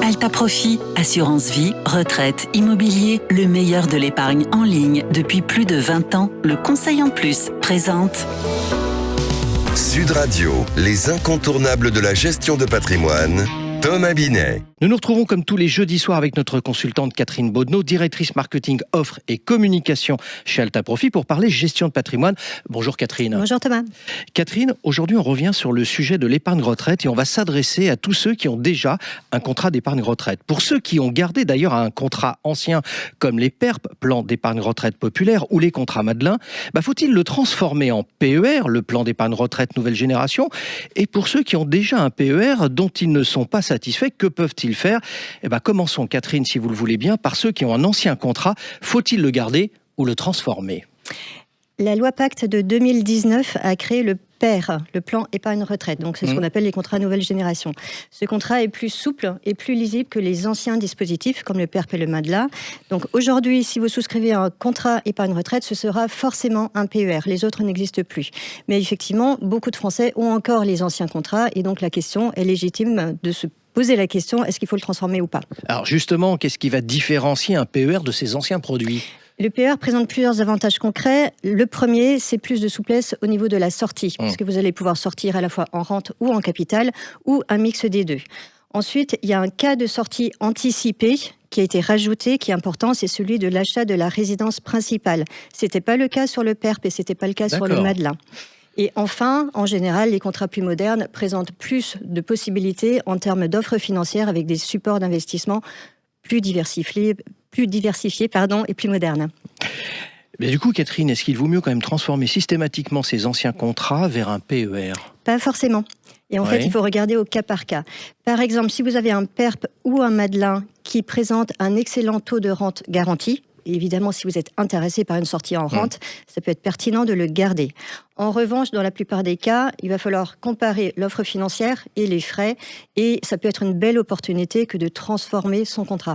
Alta Profit, assurance vie, retraite, immobilier, le meilleur de l'épargne en ligne depuis plus de 20 ans. Le Conseil en Plus présente Sud Radio, les incontournables de la gestion de patrimoine, Thomas Binet. Nous nous retrouvons comme tous les jeudis soirs avec notre consultante Catherine Baudenot, directrice marketing, offre et communication chez Alta Profit pour parler gestion de patrimoine. Bonjour Catherine. Bonjour Thomas. Catherine, aujourd'hui on revient sur le sujet de l'épargne retraite et on va s'adresser à tous ceux qui ont déjà un contrat d'épargne retraite. Pour ceux qui ont gardé d'ailleurs un contrat ancien comme les PERP, plan d'épargne retraite populaire, ou les contrats Madelin, faut-il le transformer en PER, le plan d'épargne retraite nouvelle génération? Et pour ceux qui ont déjà un PER dont ils ne sont pas satisfaits, que peuvent-ils faire? Commençons Catherine, si vous le voulez bien, par ceux qui ont un ancien contrat. Faut-il le garder ou le transformer? La loi Pacte de 2019 a créé le PER, le plan épargne retraite. Donc c'est ce qu'on appelle les contrats nouvelle génération. Ce contrat est plus souple et plus lisible que les anciens dispositifs comme le PERP et le Madelin. Donc aujourd'hui, si vous souscrivez un contrat épargne retraite, ce sera forcément un PER. Les autres n'existent plus. Mais effectivement, beaucoup de Français ont encore les anciens contrats et donc la question est légitime de se poser la question, est-ce qu'il faut le transformer ou pas? Alors justement, qu'est-ce qui va différencier un PER de ces anciens produits? Le PER présente plusieurs avantages concrets. Le premier, c'est plus de souplesse au niveau de la sortie, puisque vous allez pouvoir sortir à la fois en rente ou en capital, ou un mix des deux. Ensuite, il y a un cas de sortie anticipée qui a été rajouté, qui est important, c'est celui de l'achat de la résidence principale. Ce n'était pas le cas sur le PERP et ce n'était pas le cas sur le Madelin. Et enfin, en général, les contrats plus modernes présentent plus de possibilités en termes d'offres financières avec des supports d'investissement plus diversifiés et plus modernes. Mais du coup, Catherine, est-ce qu'il vaut mieux quand même transformer systématiquement ces anciens contrats vers un PER? Pas forcément. Et en fait, il faut regarder au cas par cas. Par exemple, si vous avez un PERP ou un Madelin qui présente un excellent taux de rente garanti, et évidemment, si vous êtes intéressé par une sortie en rente, ça peut être pertinent de le garder. En revanche, dans la plupart des cas, il va falloir comparer l'offre financière et les frais, et ça peut être une belle opportunité que de transformer son contrat.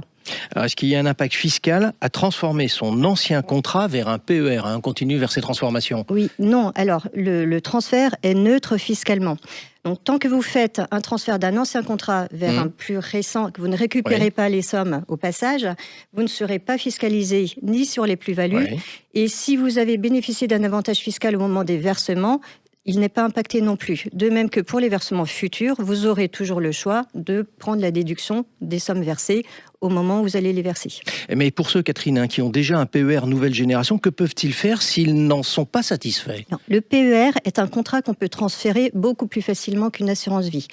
Alors, est-ce qu'il y a un impact fiscal à transformer son ancien contrat vers un PER, on continue vers ces transformations? Oui, non. Alors, le transfert est neutre fiscalement. Donc, tant que vous faites un transfert d'un ancien contrat vers un plus récent, que vous ne récupérez pas les sommes au passage, vous ne serez pas fiscalisé ni sur les plus-values. Et si vous avez bénéficié d'un avantage fiscal au moment des versements, il n'est pas impacté non plus. De même que pour les versements futurs, vous aurez toujours le choix de prendre la déduction des sommes versées au moment où vous allez les verser. Mais pour ceux, Catherine, qui ont déjà un PER nouvelle génération, que peuvent-ils faire s'ils n'en sont pas satisfaits? Non, le PER est un contrat qu'on peut transférer beaucoup plus facilement qu'une assurance vie.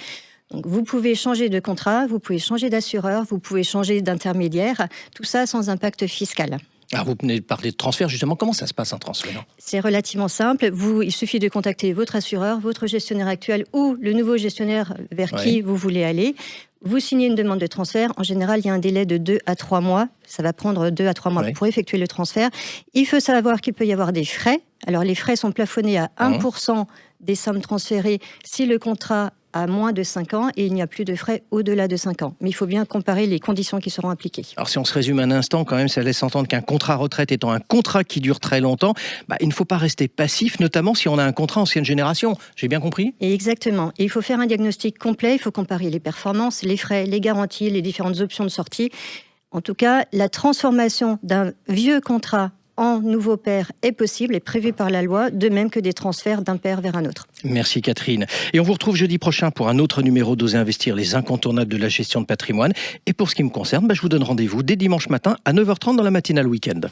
Donc, vous pouvez changer de contrat, vous pouvez changer d'assureur, vous pouvez changer d'intermédiaire, tout ça sans impact fiscal. Alors vous venez de parler de transfert, justement, comment ça se passe un transfert? C'est relativement simple. Il suffit de contacter votre assureur, votre gestionnaire actuel ou le nouveau gestionnaire vers qui vous voulez aller. Vous signez une demande de transfert. En général, il y a un délai de 2 à 3 mois. Ça va prendre 2 à 3 mois pour effectuer le transfert. Il faut savoir qu'il peut y avoir des frais. Alors les frais sont plafonnés à 1% des sommes transférées si le contrat a moins de 5 ans et il n'y a plus de frais au-delà de 5 ans. Mais il faut bien comparer les conditions qui seront appliquées. Alors si on se résume un instant, quand même, ça laisse entendre qu'un contrat retraite étant un contrat qui dure très longtemps, il ne faut pas rester passif, notamment si on a un contrat ancienne génération. J'ai bien compris? Et exactement. Et il faut faire un diagnostic complet, il faut comparer les performances, les frais, les garanties, les différentes options de sortie. En tout cas, la transformation d'un vieux contrat en nouveau PER est possible et prévu par la loi, de même que des transferts d'un PER vers un autre. Merci Catherine. Et on vous retrouve jeudi prochain pour un autre numéro d'Oser Investir, les incontournables de la gestion de patrimoine. Et pour ce qui me concerne, je vous donne rendez-vous dès dimanche matin à 9h30 dans la matinale week-end.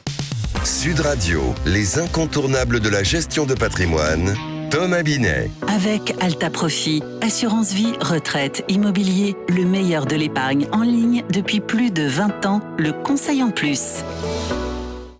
Sud Radio, les incontournables de la gestion de patrimoine, Thomas Binet. avec Alta Profit, assurance vie, retraite, immobilier, le meilleur de l'épargne en ligne depuis plus de 20 ans. Le Conseil en Plus.